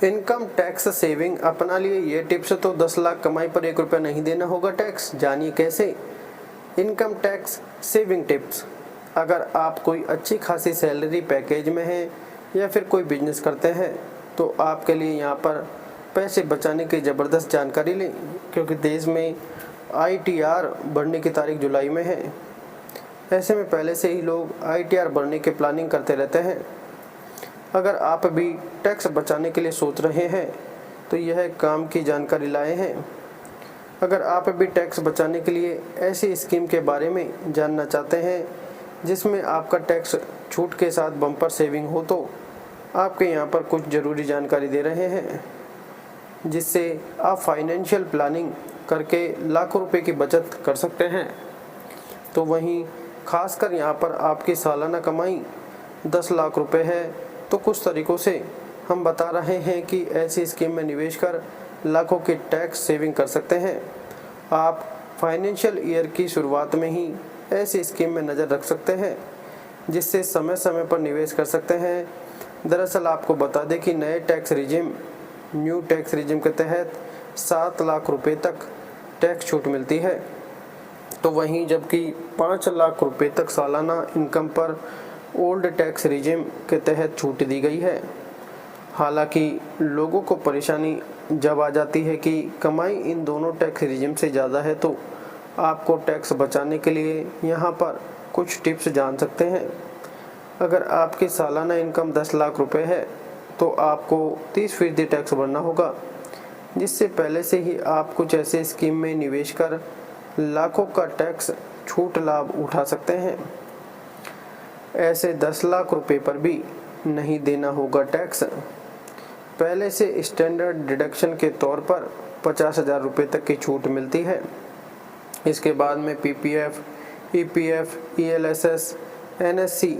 Income tax saving अपना लिए ये टिप्स। तो 10 लाख कमाई पर 1 रुपया नहीं देना होगा टैक्स, जानिए कैसे। Income tax saving tips. अगर आप कोई अच्छी खासी सैलरी पैकेज में हैं या फिर कोई बिजनेस करते हैं तो आपके लिए यहाँ पर पैसे बचाने की ज़बरदस्त जानकारी लें, क्योंकि देश में ITR बढ़ने की तारीख जुलाई में है। ऐसे में पहले से ही लोग ITR बढ़ने की प्लानिंग करते रहते हैं। अगर आप भी टैक्स बचाने के लिए सोच रहे हैं तो यह काम की जानकारी लाए हैं। अगर आप भी टैक्स बचाने के लिए ऐसी स्कीम के बारे में जानना चाहते हैं जिसमें आपका टैक्स छूट के साथ बम्पर सेविंग हो, तो आपके यहाँ पर कुछ ज़रूरी जानकारी दे रहे हैं जिससे आप फाइनेंशियल प्लानिंग करके लाखों रुपए की बचत कर सकते हैं। तो वहीं खासकर यहाँ पर आपकी सालाना कमाई 10 लाख रुपए है तो कुछ तरीकों से हम बता रहे हैं कि ऐसी स्कीम में निवेश कर लाखों की टैक्स सेविंग कर सकते हैं। आप फाइनेंशियल ईयर की शुरुआत में ही ऐसी स्कीम में नज़र रख सकते हैं जिससे समय समय पर निवेश कर सकते हैं। दरअसल आपको बता दें कि न्यू टैक्स रिजिम के तहत 7 लाख रुपए तक टैक्स छूट मिलती है। तो वहीं जबकि 5 लाख रुपए तक सालाना इनकम पर ओल्ड टैक्स रिजिम के तहत छूट दी गई है। हालांकि लोगों को परेशानी जब आ जाती है कि कमाई इन दोनों टैक्स रिजिम से ज़्यादा है, तो आपको टैक्स बचाने के लिए यहाँ पर कुछ टिप्स जान सकते हैं। अगर आपकी सालाना इनकम 10 लाख रुपए है तो आपको 30% टैक्स भरना होगा, जिससे पहले से ही आप कुछ ऐसे स्कीम में निवेश कर लाखों का टैक्स छूट लाभ उठा सकते हैं। ऐसे 10 लाख रुपए पर भी नहीं देना होगा टैक्स। पहले से स्टैंडर्ड डिडक्शन के तौर पर 50,000 रुपये तक की छूट मिलती है। इसके बाद में PPF, EPF, ELSS, NSC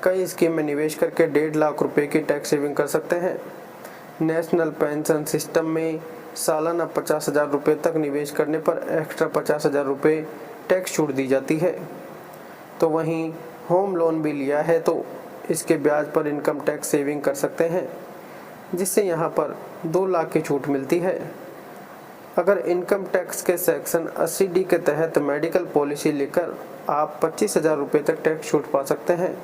कई स्कीम में निवेश करके 1.5 लाख रुपए की टैक्स सेविंग कर सकते हैं। नेशनल पेंशन सिस्टम में सालाना 50,000 रुपये तक निवेश करने पर एक्स्ट्रा 50,000 रुपये टैक्स छूट दी जाती है। तो वहीं होम लोन भी लिया है तो इसके ब्याज पर इनकम टैक्स सेविंग कर सकते हैं, जिससे यहाँ पर 2 लाख की छूट मिलती है। अगर इनकम टैक्स के सेक्शन 80D के तहत मेडिकल पॉलिसी लेकर आप 25,000 रुपये तक टैक्स छूट पा सकते हैं।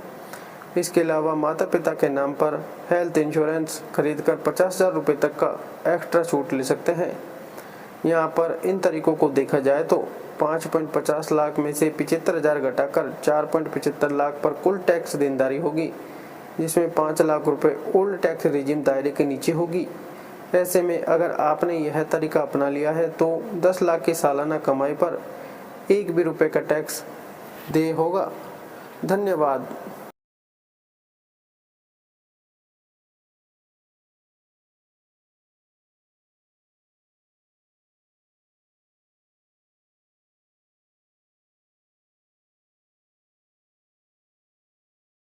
इसके अलावा माता पिता के नाम पर हेल्थ इंश्योरेंस खरीदकर 50,000 रुपये तक का एक्स्ट्रा छूट ले सकते हैं। यहाँ पर इन तरीकों को देखा जाए तो 5.50 लाख में से 75,000 घटाकर 4.75 लाख पर कुल टैक्स देनदारी होगी, जिसमें 5 लाख रुपए ओल्ड टैक्स रिजिम दायरे के नीचे होगी। ऐसे में अगर आपने यह तरीका अपना लिया है तो 10 लाख की सालाना कमाई पर 1 भी रुपये का टैक्स दे होगा। धन्यवाद।